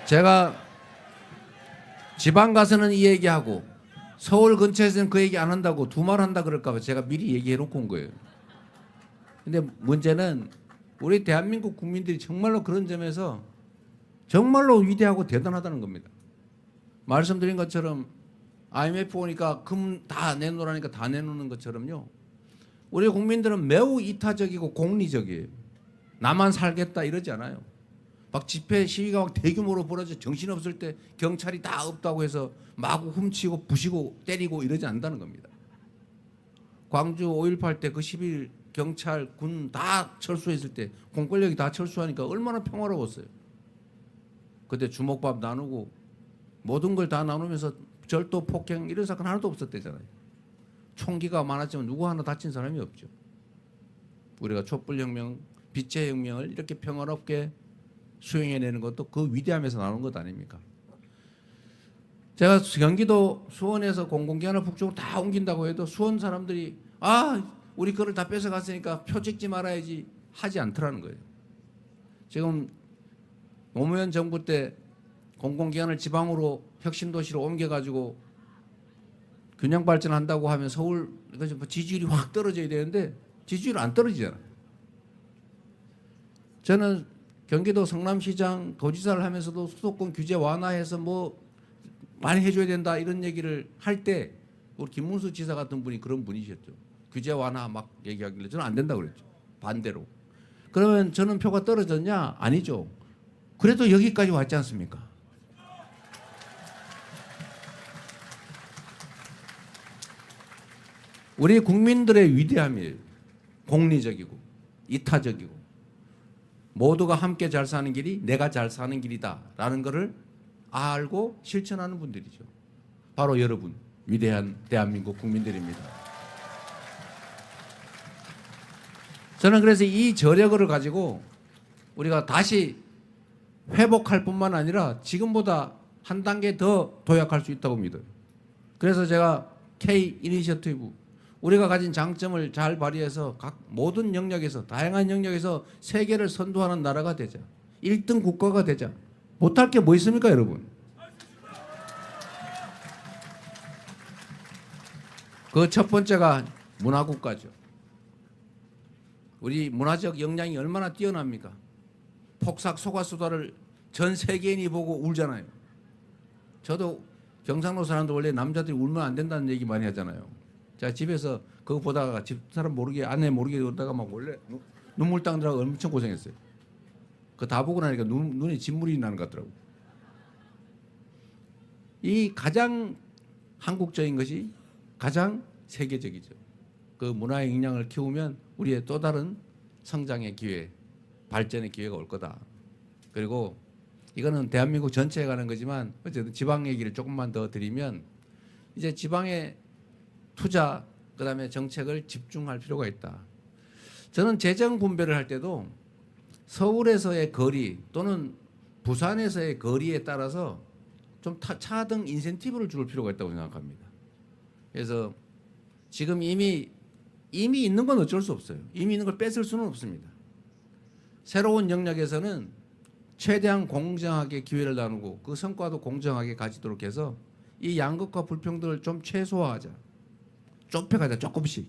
제가 지방 가서는 이 얘기하고 서울 근처에서는 그 얘기 안 한다고 두말 한다 그럴까 봐 제가 미리 얘기해 놓고 온 거예요. 근데 문제는 우리 대한민국 국민들이 정말로 그런 점에서 정말로 위대하고 대단하다는 겁니다. 말씀드린 것처럼 IMF 오니까 금 다 내놓으라니까 다 내놓는 것처럼요. 우리 국민들은 매우 이타적이고 공리적이에요. 나만 살겠다 이러지 않아요. 막 집회 시위가 막 대규모로 벌어져 정신없을 때 경찰이 다 없다고 해서 마구 훔치고 부시고 때리고 이러지 않는다는 겁니다. 광주 5.18 때 그 10일 경찰 군 다 철수했을 때 공권력이 다 철수하니까 얼마나 평화로웠어요. 그때 주먹밥 나누고 모든 걸 다 나누면서 절도 폭행 이런 사건 하나도 없었대잖아요. 총기가 많았지만 누구 하나 다친 사람이 없죠. 우리가 촛불혁명, 빛의 혁명을 이렇게 평화롭게 수행해내는 것도 그 위대함에서 나오는 것 아닙니까? 제가 경기도 수원에서 공공기관을 북쪽으로 다 옮긴다고 해도 수원 사람들이 우리 거를 다 뺏어갔으니까 표 찍지 말아야지 하지 않더라는 거예요. 지금 노무현 정부 때 공공기관을 지방으로 혁신도시로 옮겨가지고 균형 발전한다고 하면 서울 지지율이 확 떨어져야 되는데 지지율이 안 떨어지잖아요. 저는 경기도 성남시장 도지사를 하면서도 수도권 규제 완화해서 뭐 많이 해줘야 된다 이런 얘기를 할 때 우리 김문수 지사 같은 분이 그런 분이셨죠. 규제 완화 막 얘기하길래 저는 안 된다고 그랬죠. 반대로. 그러면 저는 표가 떨어졌냐? 아니죠. 그래도 여기까지 왔지 않습니까? 우리 국민들의 위대함이에요. 공리적이고 이타적이고 모두가 함께 잘 사는 길이 내가 잘 사는 길이다라는 것을 알고 실천하는 분들이죠. 바로 여러분 위대한 대한민국 국민들입니다. 저는 그래서 이 저력을 가지고 우리가 다시 회복할 뿐만 아니라 지금보다 한 단계 더 도약할 수 있다고 믿어요. 그래서 제가 K 이니셔티브 우리가 가진 장점을 잘 발휘해서 각 모든 영역에서 다양한 영역에서 세계를 선도하는 나라가 되자. 1등 국가가 되자. 못할 게 뭐 있습니까, 여러분? 그 첫 번째가 문화국가죠. 우리 문화적 역량이 얼마나 뛰어납니까? 폭삭 속았수다를 전 세계인이 보고 울잖아요. 저도 경상도 사람들 원래 남자들이 울면 안 된다는 얘기 많이 하잖아요. 제가 집에서 그거 보다가 집 사람 모르게 아내 모르게 그러다가 막 원래 눈물 닦느라고 엄청 고생했어요. 그거 다 보고 나니까 눈에 진물이 나는 것 같더라고. 이 가장 한국적인 것이 가장 세계적이죠. 그 문화의 역량을 키우면 우리의 또 다른 성장의 기회, 발전의 기회가 올 거다. 그리고 이거는 대한민국 전체에 가는 거지만 어쨌든 지방 얘기를 조금만 더 드리면 이제 지방의 투자 그다음에 정책을 집중할 필요가 있다. 저는 재정 분배를 할 때도 서울에서의 거리 또는 부산에서의 거리에 따라서 좀 차등 인센티브를 줄 필요가 있다고 생각합니다. 그래서 지금 이미 있는 건 어쩔 수 없어요. 이미 있는 걸 뺏을 수는 없습니다. 새로운 영역에서는 최대한 공정하게 기회를 나누고 그 성과도 공정하게 가지도록 해서 이 양극화 불평등을 좀 최소화하자. 좁혀가자 조금씩.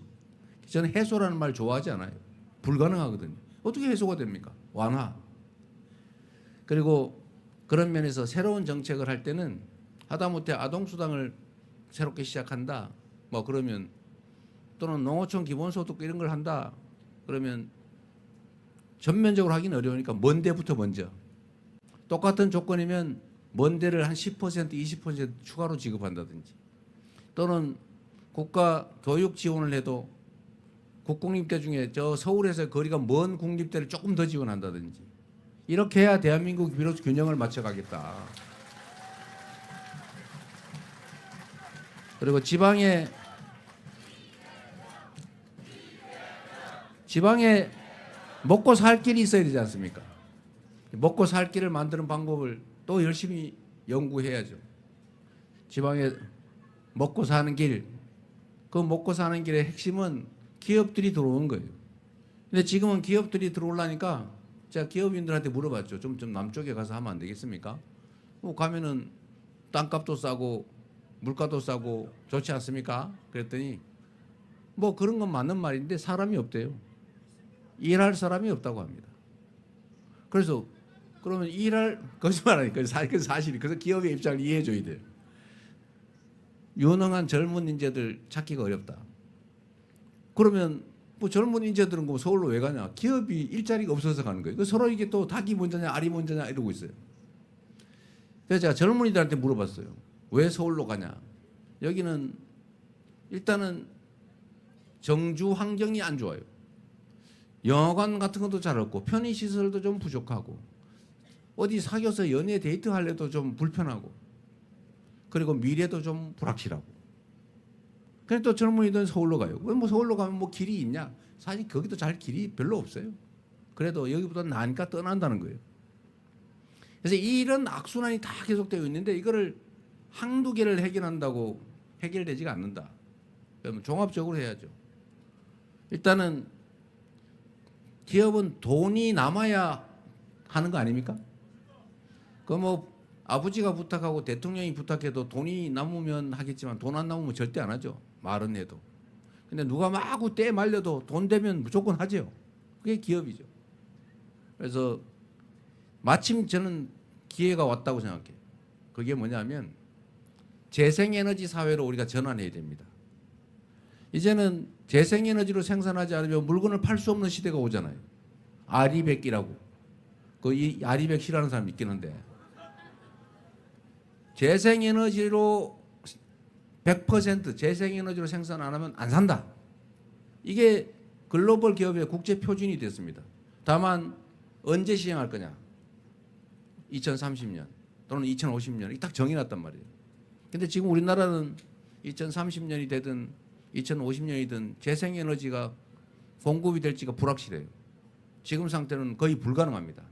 저는 해소라는 말 좋아하지 않아요. 불가능하거든요. 어떻게 해소가 됩니까? 완화. 그리고 그런 면에서 새로운 정책을 할 때는 하다못해 아동수당을 새롭게 시작한다. 뭐 그러면 또는 농어촌 기본소득 이런 걸 한다. 그러면 전면적으로 하기는 어려우니까 먼 데부터 먼저. 똑같은 조건이면 먼 데를 한 10%, 20% 추가로 지급한다든지 또는 국가 교육 지원을 해도 국공립대 중에 저 서울에서 거리가 먼 국립대를 조금 더 지원한다든지 이렇게 해야 대한민국이 비로소 균형을 맞춰가겠다. 그리고 지방에 먹고 살 길이 있어야 되지 않습니까? 먹고 살 길을 만드는 방법을 또 열심히 연구해야죠. 지방에 먹고 사는 길, 그 먹고 사는 길의 핵심은 기업들이 들어오는 거예요. 근데 지금은 기업들이 들어오려니까 제가 기업인들한테 물어봤죠. 좀 남쪽에 가서 하면 안 되겠습니까? 뭐 가면은 땅값도 싸고 물가도 싸고 좋지 않습니까? 그랬더니 뭐 그런 건 맞는 말인데 사람이 없대요. 일할 사람이 없다고 합니다. 그래서 그러면 거짓말하니까 그 사실이. 그래서 기업의 입장을 이해해 줘야 돼요. 유능한 젊은 인재들 찾기가 어렵다. 그러면 뭐 젊은 인재들은 뭐 서울로 왜 가냐? 기업이 일자리가 없어서 가는 거예요. 서로 이게 또 닭이 먼저냐 알이 먼저냐 이러고 있어요. 그래서 제가 젊은이들한테 물어봤어요. 왜 서울로 가냐? 여기는 일단은 정주 환경이 안 좋아요. 영화관 같은 것도 잘 없고 편의시설도 좀 부족하고 어디 사귀어서 연애 데이트 할래도 좀 불편하고 그리고 미래도 좀 불확실하고. 그래서 또 젊은이들은 서울로 가요. 왜 뭐 서울로 가면 뭐 길이 있냐? 사실 거기도 잘 길이 별로 없어요. 그래도 여기보다 나으니까 떠난다는 거예요. 그래서 이런 악순환이 다 계속되어 있는데 이거를 한두 개를 해결한다고 해결되지가 않는다. 그러면 종합적으로 해야죠. 일단은 기업은 돈이 남아야 하는 거 아닙니까? 그 뭐 아버지가 부탁하고 대통령이 부탁해도 돈이 남으면 하겠지만 돈 안 남으면 절대 안 하죠. 말은 해도. 근데 누가 마구 때 말려도 돈 되면 무조건 하죠. 그게 기업이죠. 그래서 마침 저는 기회가 왔다고 생각해요. 그게 뭐냐면 재생에너지 사회로 우리가 전환해야 됩니다. 이제는 재생에너지로 생산하지 않으면 물건을 팔 수 없는 시대가 오잖아요. 아리백이라고. 이 아리백 싫어하는 사람 있긴 한데 재생에너지로 100% 재생에너지로 생산 안 하면 안 산다. 이게 글로벌 기업의 국제 표준이 됐습니다. 다만 언제 시행할 거냐? 2030년 또는 2050년 이게 딱 정해놨단 말이에요. 근데 지금 우리나라는 2030년이 되든 2050년이든 재생에너지가 공급이 될지가 불확실해요. 지금 상태는 거의 불가능합니다.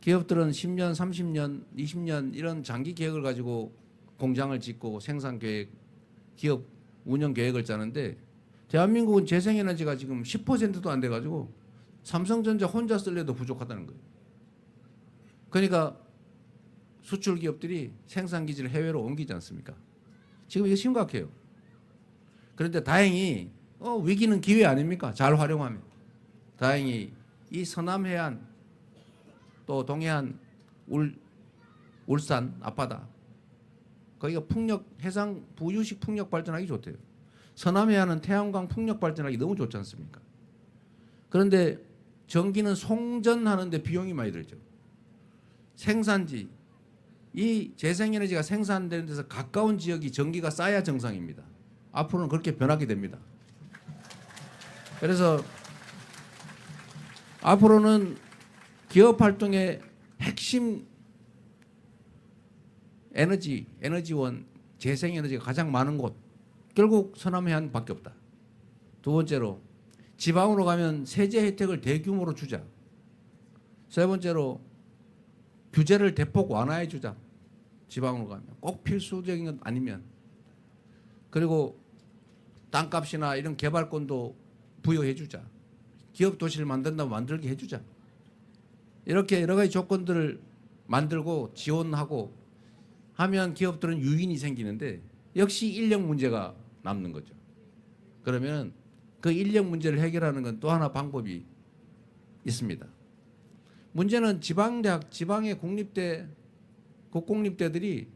기업들은 10년, 30년, 20년 이런 장기 계획을 가지고 공장을 짓고 생산 계획, 기업 운영 계획을 짜는데 대한민국은 재생에너지가 지금 10%도 안 돼가지고 삼성전자 혼자 쓸래도 부족하다는 거예요. 그러니까 수출 기업들이 생산 기지를 해외로 옮기지 않습니까? 지금 이게 심각해요. 그런데 다행히 위기는 기회 아닙니까? 잘 활용하면. 다행히 이 서남해안 또 동해안 울산 앞바다 거기가 해상 부유식 풍력 발전하기 좋대요. 서남해안은 태양광 풍력 발전하기 너무 좋지 않습니까? 그런데 전기는 송전하는데 비용이 많이 들죠. 생산지 이 재생에너지가 생산되는 데서 가까운 지역이 전기가 싸야 정상입니다. 앞으로는 그렇게 변하게 됩니다. 그래서 앞으로는 기업 활동의 핵심 에너지원, 재생에너지가 가장 많은 곳 결국 서남해안밖에 없다. 두 번째로 지방으로 가면 세제 혜택을 대규모로 주자. 세 번째로 규제를 대폭 완화해 주자. 지방으로 가면 꼭 필수적인 건 아니면. 그리고 땅값이나 이런 개발권도 부여해 주자. 기업 도시를 만든다고 만들게 해 주자. 이렇게 여러 가지 조건들을 만들고 지원하고 하면 기업들은 유인이 생기는데 역시 인력 문제가 남는 거죠. 그러면 그 인력 문제를 해결하는 건 또 하나 방법이 있습니다. 문제는 지방대학, 지방의 공립대, 국공립대들이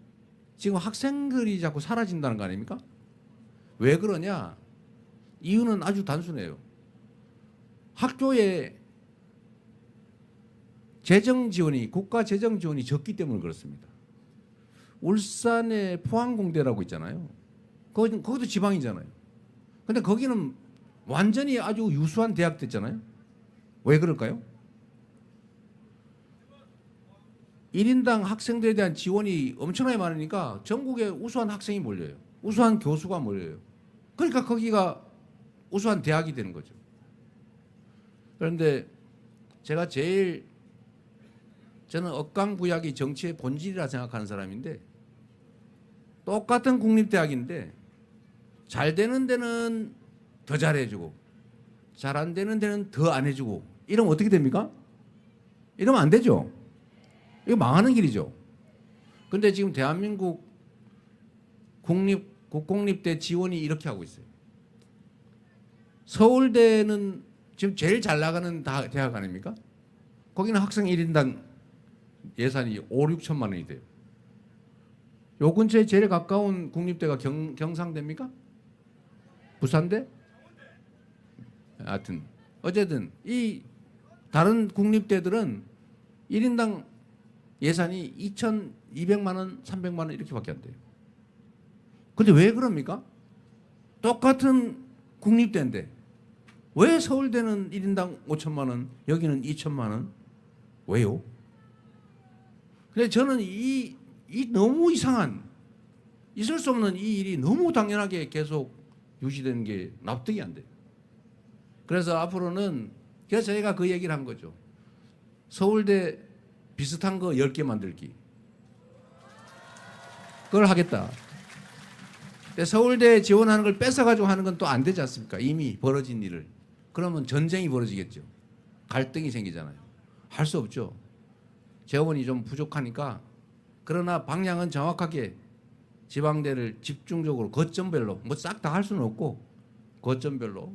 지금 학생들이 자꾸 사라진다는 거 아닙니까? 왜 그러냐? 이유는 아주 단순해요. 학교에 재정 지원이, 국가 재정 지원이 적기 때문에 그렇습니다. 울산의 포항공대라고 있잖아요. 거기도 지방이잖아요. 근데 거기는 완전히 아주 유수한 대학 됐잖아요. 왜 그럴까요? 1인당 학생들에 대한 지원이 엄청나게 많으니까 전국에 우수한 학생이 몰려요. 우수한 교수가 몰려요. 그러니까 거기가 우수한 대학이 되는 거죠. 그런데 제가 저는 억강부약이 정치의 본질이라 생각하는 사람인데 똑같은 국립대학인데 잘 되는 데는 더 잘해주고 잘 안 되는 데는 더 안 해주고 이러면 어떻게 됩니까? 이러면 안 되죠. 이거 망하는 길이죠. 근데 지금 대한민국 국공립대 지원이 이렇게 하고 있어요. 서울대는 지금 제일 잘 나가는 대학 아닙니까? 거기는 학생 1인당 예산이 5, 6천만 원이 돼요. 요 근처에 제일 가까운 국립대가 경상대입니까? 부산대? 하여튼 어쨌든 이 다른 국립대들은 1인당 예산이 2,200만 원, 300만 원 이렇게밖에 안 돼요. 근데 왜 그럽니까? 똑같은 국립대인데 왜 서울대는 1인당 5천만 원, 여기는 2천만 원? 왜요? 근데 저는 이 너무 이상한, 있을 수 없는 이 일이 너무 당연하게 계속 유지되는 게 납득이 안 돼요. 그래서 앞으로는 그래서 저희가 그 얘기를 한 거죠. 서울대 비슷한 거 10개 만들기. 그걸 하겠다. 근데 서울대 지원하는 걸 뺏어가지고 하는 건 또 안 되지 않습니까? 이미 벌어진 일을. 그러면 전쟁이 벌어지겠죠. 갈등이 생기잖아요. 할 수 없죠. 재원이 좀 부족하니까. 그러나 방향은 정확하게 지방대를 집중적으로 거점별로 뭐 싹 다 할 수는 없고 거점별로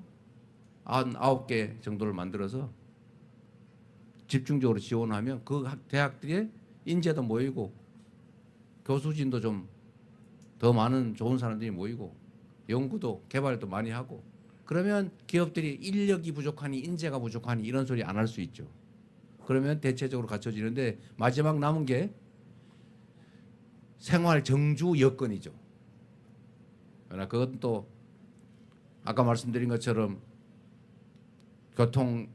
9개 정도를 만들어서 집중적으로 지원하면 그 대학들의 인재도 모이고 교수진도 좀 더 많은 좋은 사람들이 모이고 연구도 개발도 많이 하고 그러면 기업들이 인력이 부족하니 인재가 부족하니 이런 소리 안 할 수 있죠. 그러면 대체적으로 갖춰지는데 마지막 남은 게 생활 정주 여건이죠. 그러나 그건 또 아까 말씀드린 것처럼 교통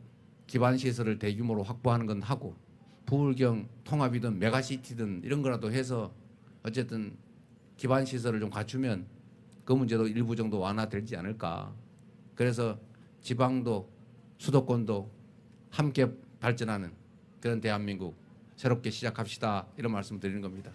기반 시설을 대규모로 확보하는 건 하고 부울경 통합이든 메가시티든 이런 거라도 해서 어쨌든 기반 시설을 좀 갖추면 그 문제도 일부 정도 완화되지 않을까. 그래서 지방도 수도권도 함께 발전하는 그런 대한민국 새롭게 시작합시다. 이런 말씀 드리는 겁니다.